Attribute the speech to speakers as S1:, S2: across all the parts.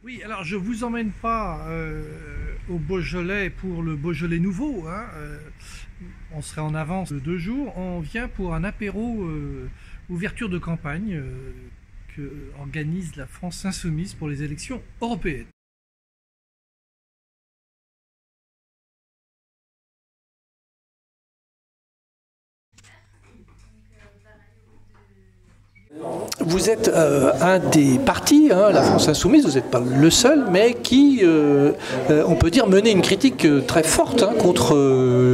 S1: Oui, alors je vous emmène pas au Beaujolais pour le Beaujolais nouveau, hein, on serait en avance de 2 jours. On vient pour un apéro ouverture de campagne que organise la France Insoumise pour les élections européennes. Vous êtes un des partis, hein, la France Insoumise, vous n'êtes pas le seul, mais qui, on peut dire, menait une critique très forte hein, contre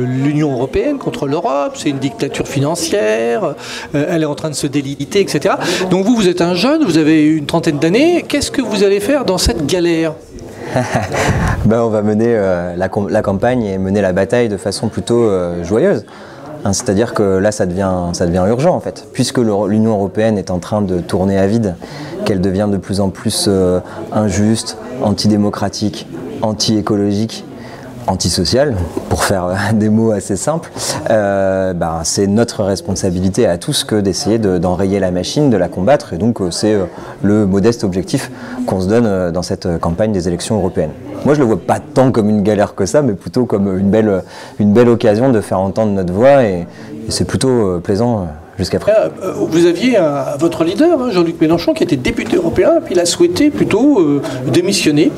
S1: l'Union européenne, contre l'Europe. C'est une dictature financière, elle est en train de se déliter, etc. Donc vous êtes un jeune, vous avez une trentaine d'années. Qu'est-ce que vous allez faire dans cette galère?
S2: On va mener la campagne et mener la bataille de façon plutôt joyeuse. C'est-à-dire que là, ça devient urgent en fait. Puisque l'Union européenne est en train de tourner à vide, qu'elle devient de plus en plus injuste, antidémocratique, anti-écologique, antisociale, pour faire des mots assez simples, c'est notre responsabilité à tous que d'essayer d'enrayer la machine, de la combattre. Et donc c'est le modeste objectif qu'on se donne dans cette campagne des élections européennes. Moi je ne le vois pas tant comme une galère que ça, mais plutôt comme une belle occasion de faire entendre notre voix et c'est plutôt plaisant. Jusqu'à présent.
S1: Vous aviez votre leader, hein, Jean-Luc Mélenchon, qui était député européen, puis il a souhaité plutôt démissionner.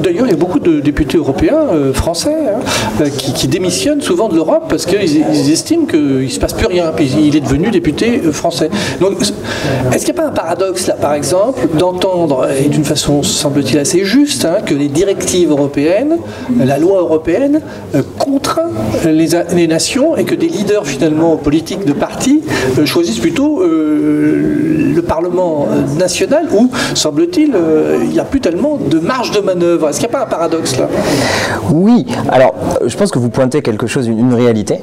S1: D'ailleurs, il y a beaucoup de députés européens français hein, qui démissionnent souvent de l'Europe parce qu'ils estiment qu'il ne se passe plus rien, puis il est devenu député français. Donc, est-ce qu'il n'y a pas un paradoxe, là, par exemple, d'entendre, et d'une façon, semble-t-il, assez juste, hein, que les directives européennes, la loi européenne, contraint les nations et que des leaders, finalement, politiques de partis, choisissent plutôt le Parlement national où, semble-t-il, il n'y a plus tellement de marge de manœuvre. Est-ce qu'il n'y a pas un paradoxe là?
S2: Oui, alors je pense que vous pointez quelque chose, une réalité.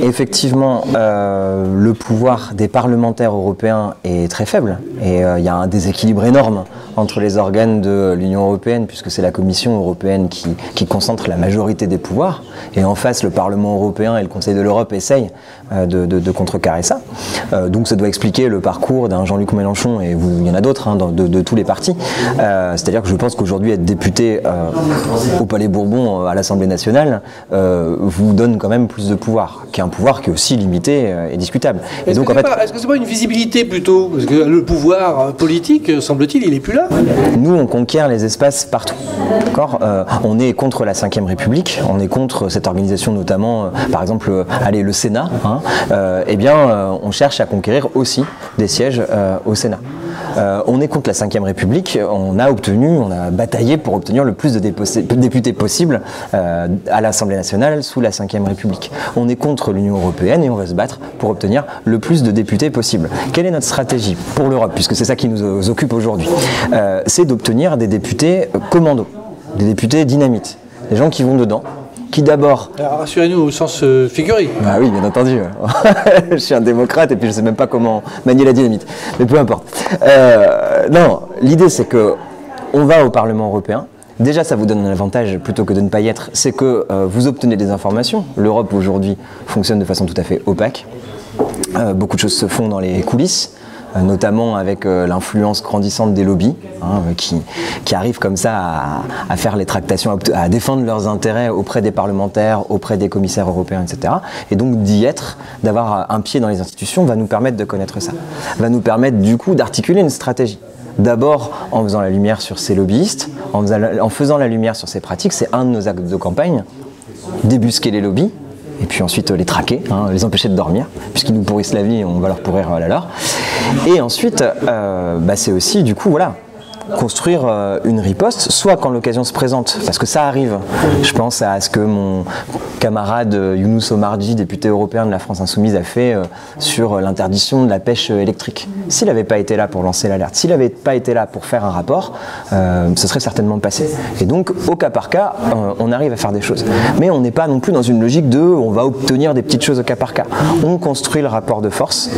S2: Effectivement, le pouvoir des parlementaires européens est très faible et il y a un déséquilibre énorme entre les organes de l'Union européenne puisque c'est la Commission européenne qui concentre la majorité des pouvoirs et en face le Parlement européen et le Conseil de l'Europe essayent de contrecarrer ça. Donc ça doit expliquer le parcours d'un Jean-Luc Mélenchon et il y en a d'autres hein, de tous les partis. C'est-à-dire que je pense qu'aujourd'hui être député au Palais Bourbon à l'Assemblée nationale vous donne quand même plus de pouvoir, qui est un pouvoir qui est aussi limité et discutable.
S1: Est-ce que c'est pas une visibilité plutôt? Parce que le pouvoir politique, semble-t-il, il n'est plus là.
S2: Nous, on conquiert les espaces partout. On est contre la Ve République, on est contre cette organisation notamment, par exemple, le Sénat. Hein, on cherche à conquérir aussi des sièges au Sénat. On est contre la Ve République, on a bataillé pour obtenir le plus de députés possible à l'Assemblée nationale sous la Ve République. On est contre l'Union européenne et on va se battre pour obtenir le plus de députés possible. Quelle est notre stratégie pour l'Europe, puisque c'est ça qui nous occupe aujourd'hui? C'est d'obtenir des députés commando, des députés dynamite, des gens qui vont dedans, qui d'abord...
S1: Rassurez-nous au sens figuré.
S2: Bah oui, bien entendu. Je suis un démocrate et puis je ne sais même pas comment manier la dynamite. Mais peu importe. Non, l'idée c'est que on va au Parlement européen. Déjà, ça vous donne un avantage plutôt que de ne pas y être. C'est que vous obtenez des informations. L'Europe aujourd'hui fonctionne de façon tout à fait opaque. Beaucoup de choses se font dans les coulisses. Notamment avec l'influence grandissante des lobbies hein, qui arrivent comme ça à faire les tractations, à défendre leurs intérêts auprès des parlementaires, auprès des commissaires européens, etc. Et donc d'y être, d'avoir un pied dans les institutions va nous permettre de connaître ça, va nous permettre du coup d'articuler une stratégie. D'abord en faisant la lumière sur ces lobbyistes, en faisant la lumière sur ces pratiques, c'est un de nos actes de campagne, débusquer les lobbies, et puis ensuite les traquer, hein, les empêcher de dormir, puisqu'ils nous pourrissent la vie, on va leur pourrir la leur. Et ensuite, c'est aussi du coup, voilà, construire une riposte, soit quand l'occasion se présente, parce que ça arrive. Je pense à ce que mon camarade Younous Omarjee, député européen de la France Insoumise, a fait sur l'interdiction de la pêche électrique. S'il n'avait pas été là pour lancer l'alerte, s'il n'avait pas été là pour faire un rapport, ce serait certainement passé. Et donc, au cas par cas, on arrive à faire des choses. Mais on n'est pas non plus dans une logique de on va obtenir des petites choses au cas par cas. On construit le rapport de force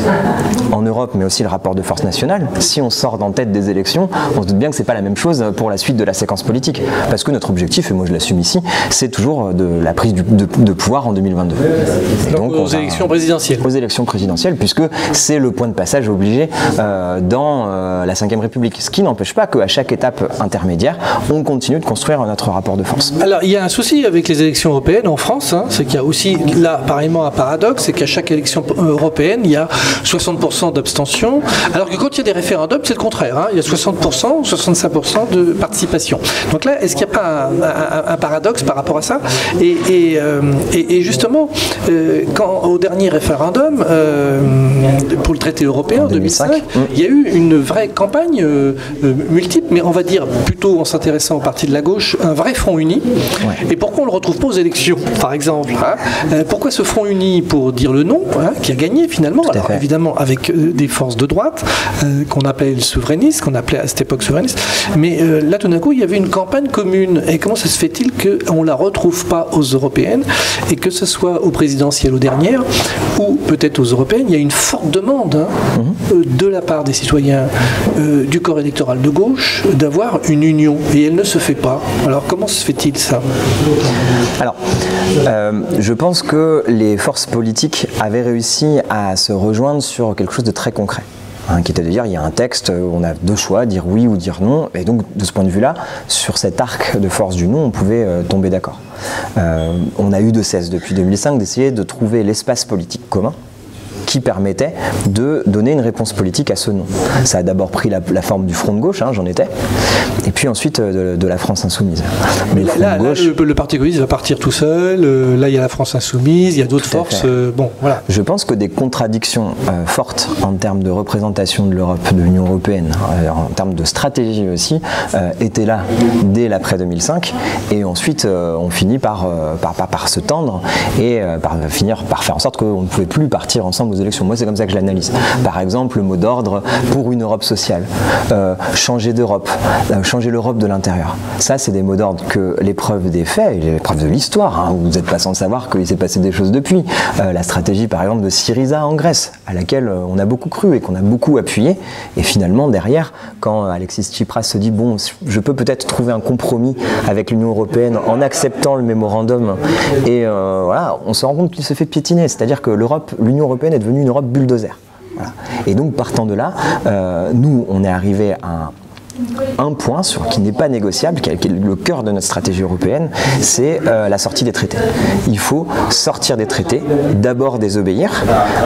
S2: en Europe, mais aussi le rapport de force nationale. Si on sort en tête des élections, on se doute bien que c'est pas la même chose pour la suite de la séquence politique, parce que notre objectif, et moi je l'assume ici, c'est toujours de la prise de pouvoir en 2022.
S1: Donc aux élections présidentielles.
S2: Aux élections présidentielles, puisque c'est le point de passage obligé dans la Ve République. Ce qui n'empêche pas qu'à chaque étape intermédiaire, on continue de construire notre rapport de force.
S1: Alors il y a un souci avec les élections européennes en France, hein, c'est qu'il y a aussi là pareillement un paradoxe, c'est qu'à chaque élection européenne, il y a 60% d'abstention, alors que quand il y a des référendums, c'est le contraire, hein, il y a 60%, 65% de participation. Donc là, est-ce qu'il n'y a pas un paradoxe par rapport à ça? Et justement, quand au dernier référendum pour le traité européen en 2005, il y a eu une vraie campagne multiple, mais on va dire plutôt en s'intéressant au parti de la gauche, un vrai front uni. Ouais. Et pourquoi on ne le retrouve pas aux élections, par exemple, hein? Pourquoi ce front uni pour dire le non, hein, qui a gagné finalement, alors évidemment avec des forces de droite qu'on appelait souverainistes, qu'on appelait à cette époque souverainistes, mais là tout d'un coup il y avait une campagne commune. Et comment ça se fait-il qu'on ne la retrouve pas aux européennes, et que ce soit aux présidentielles ou dernières, ou peut-être aux européennes, il y a une forte demande, hein, de la part des citoyens du corps électoral de gauche d'avoir une union, et elle ne se fait pas. Alors comment se fait-il ça?
S2: Alors, je pense que les forces politiques avaient réussi à se rejoindre sur quelque chose de très concret. Hein, qui était de dire, il y a un texte, on a deux choix, dire oui ou dire non, et donc de ce point de vue-là, sur cet arc de force du non, on pouvait tomber d'accord. On a eu de cesse depuis 2005 d'essayer de trouver l'espace politique commun qui permettait de donner une réponse politique à ce non. Ça a d'abord pris la forme du front de gauche, hein, j'en étais, et puis ensuite de la France insoumise.
S1: Mais là, le Parti communiste va partir tout seul, là il y a la France insoumise, il y a d'autres forces, bon voilà.
S2: Je pense que des contradictions fortes en termes de représentation de l'Europe, de l'Union européenne, en termes de stratégie aussi, étaient là dès l'après 2005, et ensuite on finit par se tendre et finir par faire en sorte qu'on ne pouvait plus partir ensemble aux élections. Moi, c'est comme ça que je l'analyse. Par exemple, le mot d'ordre pour une Europe sociale, changer d'Europe, changer l'Europe de l'intérieur. Ça, c'est des mots d'ordre que l'épreuve des faits, et l'épreuve de l'histoire, hein, vous n'êtes pas sans savoir qu'il s'est passé des choses depuis. La stratégie, par exemple, de Syriza en Grèce, à laquelle on a beaucoup cru et qu'on a beaucoup appuyé. Et finalement, derrière, quand Alexis Tsipras se dit, bon, je peux peut-être trouver un compromis avec l'Union européenne en acceptant le mémorandum, et voilà, on se rend compte qu'il se fait piétiner. C'est-à-dire que l'Union européenne est devenue une Europe bulldozer. Voilà. Et donc, partant de là, nous, on est arrivé à un point qui n'est pas négociable, qui est le cœur de notre stratégie européenne, c'est la sortie des traités. Il faut sortir des traités, d'abord désobéir,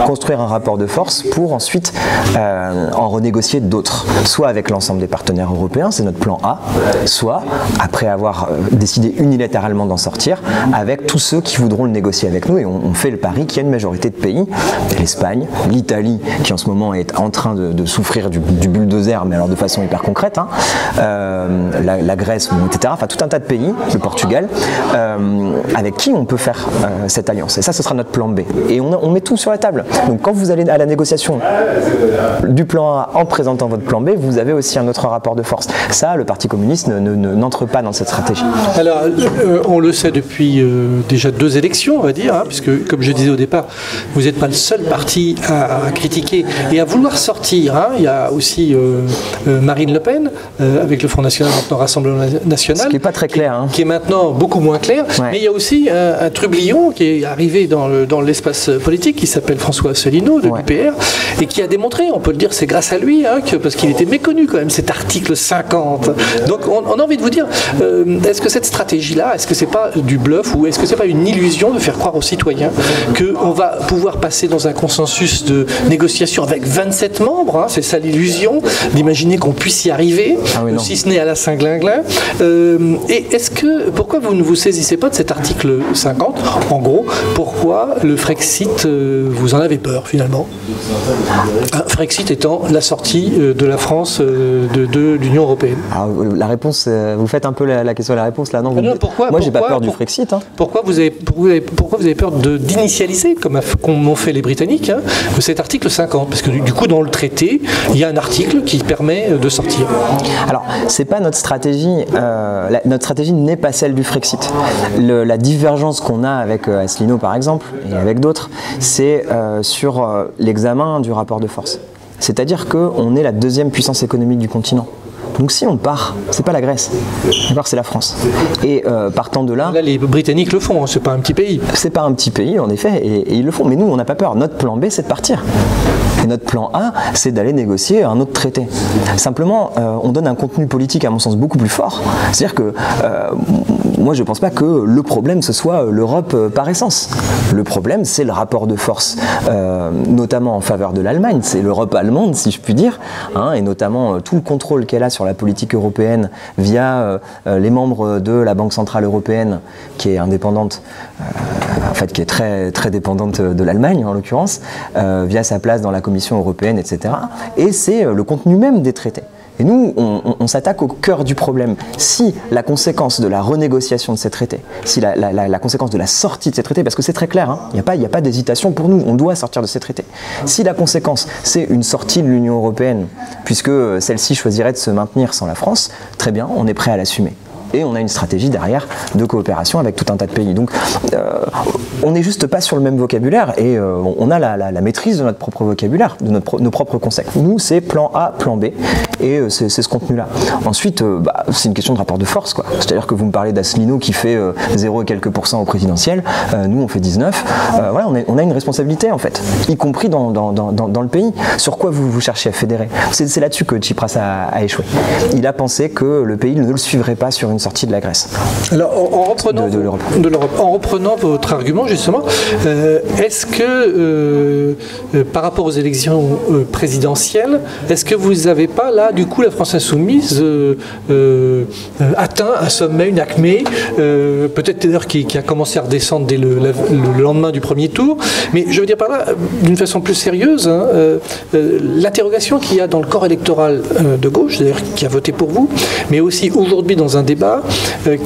S2: construire un rapport de force pour ensuite en renégocier d'autres, soit avec l'ensemble des partenaires européens, c'est notre plan A, soit, après avoir décidé unilatéralement d'en sortir, avec tous ceux qui voudront le négocier avec nous, et on fait le pari qu'il y a une majorité de pays, l'Espagne, l'Italie, qui en ce moment est en train de souffrir du bulldozer, mais alors de façon hyper concrète, hein, la Grèce, etc. Enfin, tout un tas de pays, le Portugal, avec qui on peut faire cette alliance. Et ça, ce sera notre plan B. Et on met tout sur la table. Donc, quand vous allez à la négociation du plan A en présentant votre plan B, vous avez aussi un autre rapport de force. Ça, le Parti communiste n'entre pas dans cette stratégie.
S1: Alors, on le sait depuis déjà 2 élections, on va dire, hein, puisque, comme je disais au départ, vous n'êtes pas le seul parti à critiquer et à vouloir sortir. Hein. Il y a aussi Marine Le Pen, avec le Front National, maintenant Rassemblement National.
S2: Ce qui n'est pas très clair.
S1: Qui est maintenant beaucoup moins clair. Ouais. Mais il y a aussi un trublion qui est arrivé dans l'espace politique, qui s'appelle François Asselineau, de l'UPR, et qui a démontré, on peut le dire, c'est grâce à lui, hein, parce qu'il était méconnu quand même, cet article 50. Donc on a envie de vous dire, est-ce que cette stratégie-là, est-ce que c'est pas du bluff, ou est-ce que c'est pas une illusion de faire croire aux citoyens qu'on va pouvoir passer dans un consensus de négociation avec 27 membres, hein, c'est ça l'illusion, d'imaginer qu'on puisse y arriver, si ce n'est à la Saint-Glinglin. Et pourquoi vous ne vous saisissez pas de cet article 50? En gros, pourquoi le Frexit, vous en avez peur finalement? Frexit étant la sortie de la France de l'Union européenne.
S2: Alors, la réponse, vous faites un peu la question à la réponse là, non? Moi, j'ai pas peur du Frexit. Hein.
S1: Pourquoi vous avez peur d'initialiser, comme ont fait les Britanniques, hein, cet article 50? Parce que du coup, dans le traité, il y a un article qui permet de sortir.
S2: Alors, c'est pas notre stratégie. Notre stratégie n'est pas celle du Frexit. La divergence qu'on a avec Asselineau, par exemple, et avec d'autres, c'est sur l'examen du rapport de force. C'est-à-dire qu'on est la 2e puissance économique du continent. Donc si on part, c'est pas la Grèce, d'accord, c'est la France. Et partant de là...
S1: Là, les Britanniques le font, hein, c'est pas un petit pays.
S2: C'est pas un petit pays, en effet, et ils le font. Mais nous, on n'a pas peur. Notre plan B, c'est de partir. Et notre plan A, c'est d'aller négocier un autre traité. Simplement, on donne un contenu politique, à mon sens, beaucoup plus fort. C'est-à-dire que moi, je ne pense pas que le problème, ce soit l'Europe par essence. Le problème, c'est le rapport de force, notamment en faveur de l'Allemagne. C'est l'Europe allemande, si je puis dire, hein, et notamment tout le contrôle qu'elle a sur la politique européenne via les membres de la Banque Centrale Européenne, qui est indépendante, en fait, qui est très, très dépendante de l'Allemagne, en l'occurrence, via sa place dans la Commission européenne, etc. Et c'est le contenu même des traités. Et nous, on s'attaque au cœur du problème. Si la conséquence de la renégociation de ces traités, si la conséquence de la sortie de ces traités, parce que c'est très clair, hein, il n'y a pas d'hésitation pour nous, on doit sortir de ces traités. Si la conséquence, c'est une sortie de l'Union européenne, puisque celle-ci choisirait de se maintenir sans la France, très bien, on est prêt à l'assumer. Et on a une stratégie derrière de coopération avec tout un tas de pays. Donc on n'est juste pas sur le même vocabulaire et on a la maîtrise de notre propre vocabulaire, de nos propres concepts. Nous, c'est plan A, plan B et c'est ce contenu-là. Ensuite, c'est une question de rapport de force, quoi. C'est-à-dire que vous me parlez d'Asselineau qui fait 0 et quelques % au présidentiel, nous on fait 19. Voilà, on a une responsabilité en fait, y compris dans le pays. Sur quoi vous cherchez à fédérer? C'est là-dessus que Tsipras a échoué. Il a pensé que le pays ne le suivrait pas sur une sortie de la Grèce.
S1: Alors, en reprenant votre argument, justement, est-ce que, par rapport aux élections présidentielles, est-ce que vous n'avez pas, là, du coup, la France Insoumise atteint un sommet, une acmé, peut-être d'ailleurs qui a commencé à redescendre dès le lendemain du premier tour, mais je veux dire par là, d'une façon plus sérieuse, hein, l'interrogation qu'il y a dans le corps électoral de gauche, d'ailleurs qui a voté pour vous, mais aussi aujourd'hui dans un débat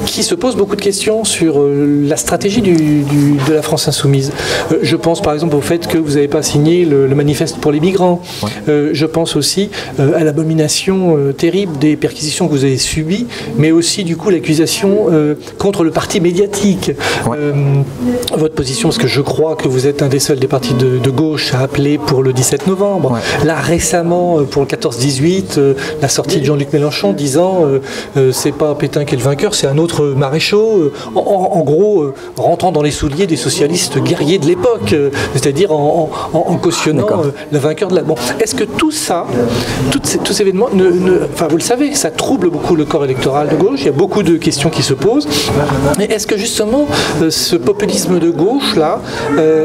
S1: qui se pose beaucoup de questions sur la stratégie de la France Insoumise. Je pense par exemple au fait que vous n'avez pas signé le manifeste pour les migrants. Ouais. Je pense aussi à l'abomination terrible des perquisitions que vous avez subies, mais aussi du coup l'accusation contre le parti médiatique. Ouais. Votre position, parce que je crois que vous êtes un des seuls des partis de gauche à appeler pour le 17 novembre. Ouais. Là récemment, pour le 14-18, la sortie de Jean-Luc Mélenchon disant c'est pas Pétain qui est le vainqueur, c'est un autre maréchal, en gros rentrant dans les souliers des socialistes guerriers de l'époque, c'est-à-dire en cautionnant le vainqueur de la... Bon, est-ce que tout ça, tous ces événements, enfin vous le savez, ça trouble beaucoup le corps électoral de gauche, il y a beaucoup de questions qui se posent, mais est-ce que justement ce populisme de gauche là,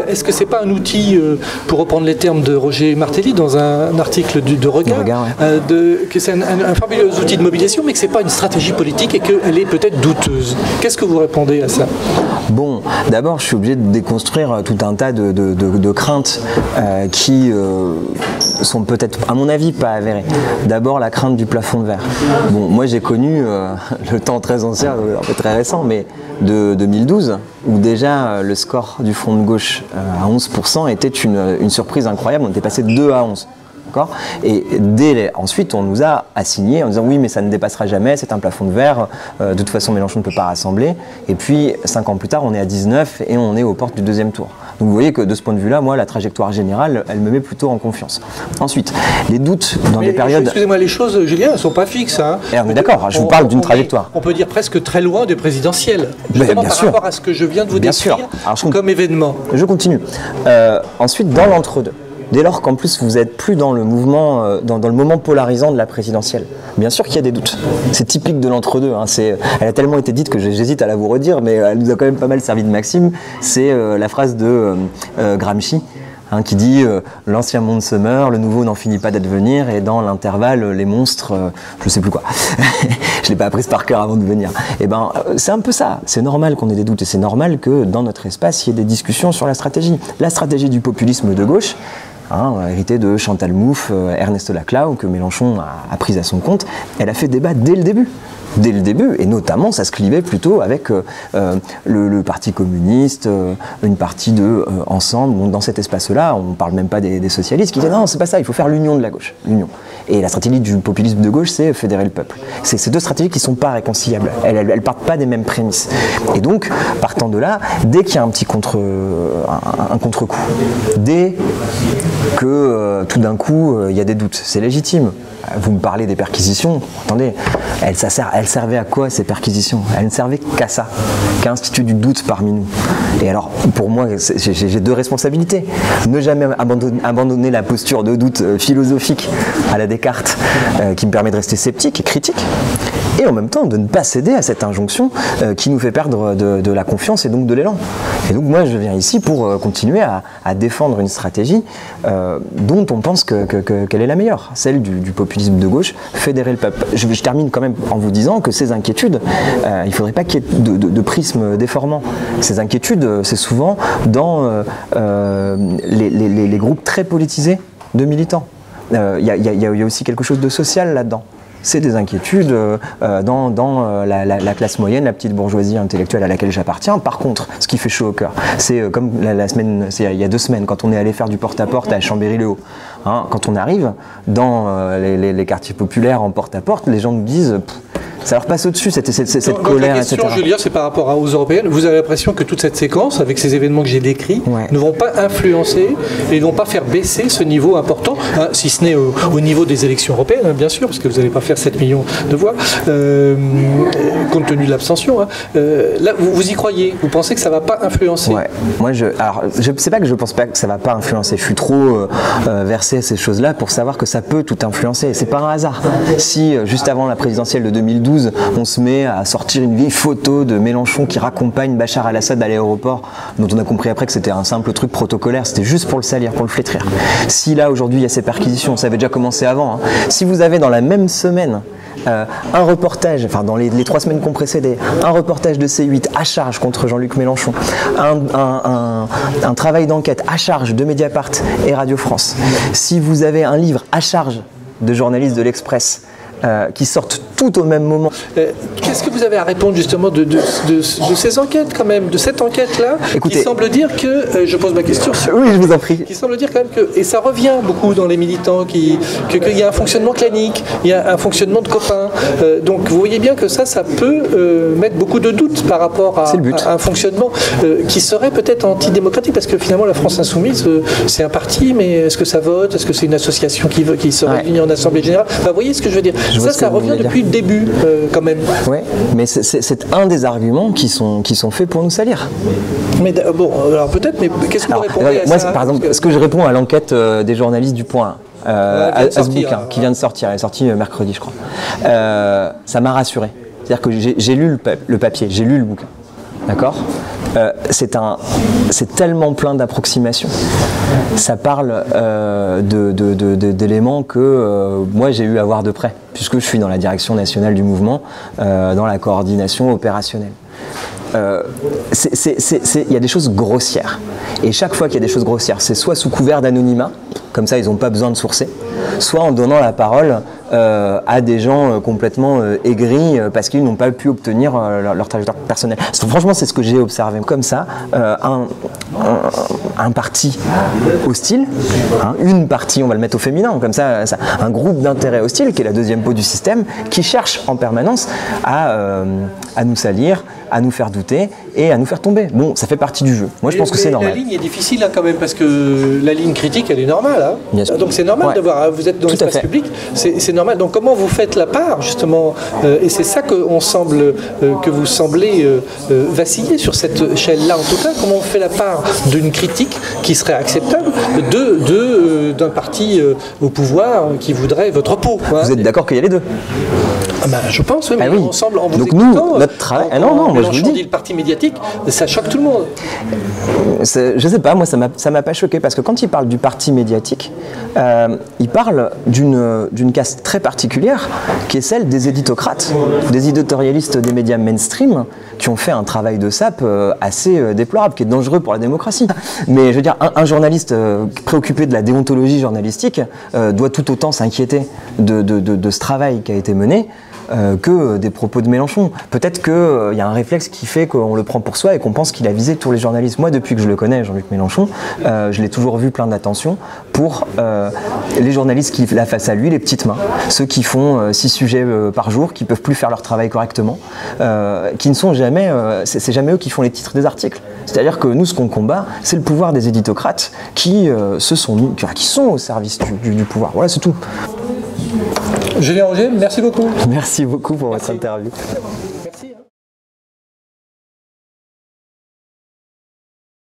S1: est-ce que c'est pas un outil, pour reprendre les termes de Roger Martelly dans un article de Regard, que c'est un fabuleux outil de mobilisation, mais que c'est pas une stratégie politique et qu'elle est peut-être douteuse. Qu'est-ce que vous répondez à ça?
S2: Bon, d'abord, je suis obligé de déconstruire tout un tas de craintes qui sont peut-être, à mon avis, pas avérées. D'abord, la crainte du plafond de verre. Bon, moi, j'ai connu le temps très ancien, un peu très récent, mais de 2012, où déjà le score du Front de gauche à 11% était une surprise incroyable. On était passé de 2 à 11. Et ensuite, on nous a assigné en disant oui, mais ça ne dépassera jamais, c'est un plafond de verre, de toute façon Mélenchon ne peut pas rassembler. Et puis 5 ans plus tard, on est à 19 et on est aux portes du 2e tour. Donc vous voyez que de ce point de vue-là, moi, la trajectoire générale, elle me met plutôt en confiance. Ensuite, les doutes dans des périodes...
S1: Excusez-moi, les choses, Julien, elles ne sont pas fixes. Hein.
S2: On est d'accord, je vous parle d'une trajectoire.
S1: On peut dire presque très loin des présidentielles, justement par rapport à ce que je viens de vous décrire comme événement.
S2: Je continue. Ensuite, dans l'entre-deux. Dès lors qu'en plus vous n'êtes plus dans le mouvement, dans le moment polarisant de la présidentielle. Bien sûr qu'il y a des doutes. C'est typique de l'entre-deux. Hein. Elle a tellement été dite que j'hésite à la vous redire, mais elle nous a quand même pas mal servi de maxime. C'est la phrase de Gramsci, hein, qui dit l'ancien monde se meurt, le nouveau n'en finit pas d'advenir, et dans l'intervalle, les monstres, je ne sais plus quoi. Je ne l'ai pas apprise par cœur avant de venir. Et ben, c'est un peu ça. C'est normal qu'on ait des doutes, et c'est normal que dans notre espace, il y ait des discussions sur la stratégie. La stratégie du populisme de gauche, hérité de Chantal Mouffe, Ernesto Laclau, que Mélenchon a prise à son compte, elle a fait débat dès le début. Dès le début, et notamment ça se clivait plutôt avec le Parti communiste, une partie de Ensemble. Donc, dans cet espace-là, on ne parle même pas des socialistes qui disaient non, c'est pas ça, il faut faire l'union de la gauche. L'union. Et la stratégie du populisme de gauche, c'est fédérer le peuple. C'est ces deux stratégies qui ne sont pas réconciliables. Elles ne partent pas des mêmes prémices. Et donc, partant de là, dès qu'il y a un petit contre-coup, dès que tout d'un coup, il y a des doutes, c'est légitime. vous me parlez des perquisitions, attendez, elles servaient à quoi ces perquisitions? Elles ne servaient qu'à ça, qu'à instituer du doute parmi nous. Et alors, pour moi, j'ai deux responsabilités. Ne jamais abandonner la posture de doute philosophique à la Descartes, qui me permet de rester sceptique et critique, et en même temps de ne pas céder à cette injonction qui nous fait perdre de la confiance et donc de l'élan. Et donc moi je viens ici pour continuer à défendre une stratégie dont on pense qu'elle est la meilleure, celle du populisme de gauche, fédérer le peuple. Je termine quand même en vous disant que ces inquiétudes, il ne faudrait pas qu'il y ait de prisme déformant. Ces inquiétudes, c'est souvent dans les groupes très politisés de militants. Il y a aussi quelque chose de social là-dedans. C'est des inquiétudes dans la classe moyenne, la petite bourgeoisie intellectuelle à laquelle j'appartiens. Par contre, ce qui fait chaud au cœur, c'est comme il y a 2 semaines, quand on est allé faire du porte-à-porte à Chambéry-le-Haut. Hein, quand on arrive dans les quartiers populaires en porte-à-porte, les gens nous disent... ça leur passe au-dessus, cette colère,
S1: la question,
S2: etc.
S1: Julien, c'est par rapport aux européennes. Vous avez l'impression que toute cette séquence, avec ces événements que j'ai décrits, ne vont pas influencer et ne vont pas faire baisser ce niveau important, hein, si ce n'est au niveau des élections européennes, hein, bien sûr, parce que vous n'allez pas faire 7 millions de voix, compte tenu de l'abstention. Hein. Là, vous y croyez? Vous pensez que ça ne va pas influencer?
S2: Ouais. Moi, c'est pas que je pense pas que ça va pas influencer. Je suis trop versé à ces choses-là pour savoir que ça peut tout influencer. C'est pas un hasard. Si juste avant la présidentielle de 2012, on se met à sortir une vieille photo de Mélenchon qui raccompagne Bachar al-Assad à l'aéroport, dont on a compris après que c'était un simple truc protocolaire, c'était juste pour le salir, pour le flétrir. Si là aujourd'hui il y a ces perquisitions, ça avait déjà commencé avant, hein. Si vous avez dans la même semaine un reportage, enfin dans les 3 semaines qu'on précédait, un reportage de C8 à charge contre Jean-Luc Mélenchon, un travail d'enquête à charge de Mediapart et Radio France, si vous avez un livre à charge de journalistes de l'Express, qui sortent tout au même moment.
S1: Qu'est-ce que vous avez à répondre justement de ces enquêtes quand même, de cette enquête-là, qui semble dire que, je pose ma question,
S2: oui, je vous en prie,
S1: qui semble dire quand même que, et ça revient beaucoup dans les militants, qu'il y a un fonctionnement clanique, il y a un fonctionnement de copains, donc vous voyez bien que ça peut mettre beaucoup de doutes par rapport à un fonctionnement qui serait peut-être antidémocratique, parce que finalement la France Insoumise, c'est un parti, mais est-ce que ça vote, est-ce que c'est une association qui se réunit en Assemblée Générale, enfin, vous voyez ce que je veux dire? Ça revient depuis le début, quand même.
S2: Oui, mais c'est un des arguments qui sont faits pour nous salir.
S1: Mais bon, alors peut-être, mais qu'est-ce que vous répondez à
S2: moi,
S1: ça?
S2: Par exemple, ce que je réponds à l'enquête des journalistes du Point, à ce bouquin, qui vient de sortir, elle est sortie mercredi, je crois, ça m'a rassuré. C'est-à-dire que j'ai lu le papier, j'ai lu le bouquin. D'accord ? C'est tellement plein d'approximations. Ça parle d'éléments que moi j'ai eu à voir de près, puisque je suis dans la direction nationale du mouvement, dans la coordination opérationnelle. Il y a des choses grossières. Et chaque fois qu'il y a des choses grossières, c'est soit sous couvert d'anonymat, comme ça ils n'ont pas besoin de sourcer, soit en donnant la parole à des gens complètement aigris parce qu'ils n'ont pas pu obtenir leur trajectoire personnelle. Franchement, c'est ce que j'ai observé. Comme ça, un parti hostile, hein, une partie, on va le mettre au féminin, comme ça, un groupe d'intérêt hostile, qui est la deuxième peau du système, qui cherche en permanence à nous salir, à nous faire douter et à nous faire tomber. Bon, ça fait partie du jeu. Moi, je pense que c'est normal.
S1: La ligne est difficile là, quand même, parce que la ligne critique, elle est normale. Hein. Donc c'est normal d'avoir. Vous êtes dans l'espace public, c'est normal. Donc comment vous faites la part, justement, et c'est ça que vous semblez vaciller sur cette échelle-là, en tout cas, comment on fait la part d'une critique qui serait acceptable d'un parti au pouvoir qui voudrait votre peau.
S2: Vous êtes d'accord qu'il y a les deux?
S1: Je pense, oui, mais
S2: oui.
S1: ensemble, en vous
S2: donc
S1: écoutant,
S2: nous, notre travail...
S1: moi je vous dis le parti médiatique, ça choque tout le monde.
S2: Je sais pas, moi ça m'a pas choqué, parce que quand il parle du parti médiatique, il parle d'une caste très particulière, qui est celle des éditocrates, des éditorialistes des médias mainstream, qui ont fait un travail de sape assez déplorable, qui est dangereux pour la démocratie. Mais je veux dire, un journaliste préoccupé de la déontologie journalistique doit tout autant s'inquiéter de ce travail qui a été mené que des propos de Mélenchon. Peut-être qu'il y a un réflexe qui fait qu'on le prend pour soi et qu'on pense qu'il a visé tous les journalistes. Moi, depuis que je le connais, Jean-Luc Mélenchon, je l'ai toujours vu plein d'attention pour les journalistes qui la face à lui, les petites mains, ceux qui font 6 sujets par jour, qui ne peuvent plus faire leur travail correctement, qui ne sont jamais, c'est jamais eux qui font les titres des articles. C'est-à-dire que nous, ce qu'on combat, c'est le pouvoir des éditocrates qui sont au service du pouvoir. Voilà, c'est tout.
S1: Julien Roger, merci beaucoup.
S2: Merci beaucoup pour votre interview.
S1: Merci.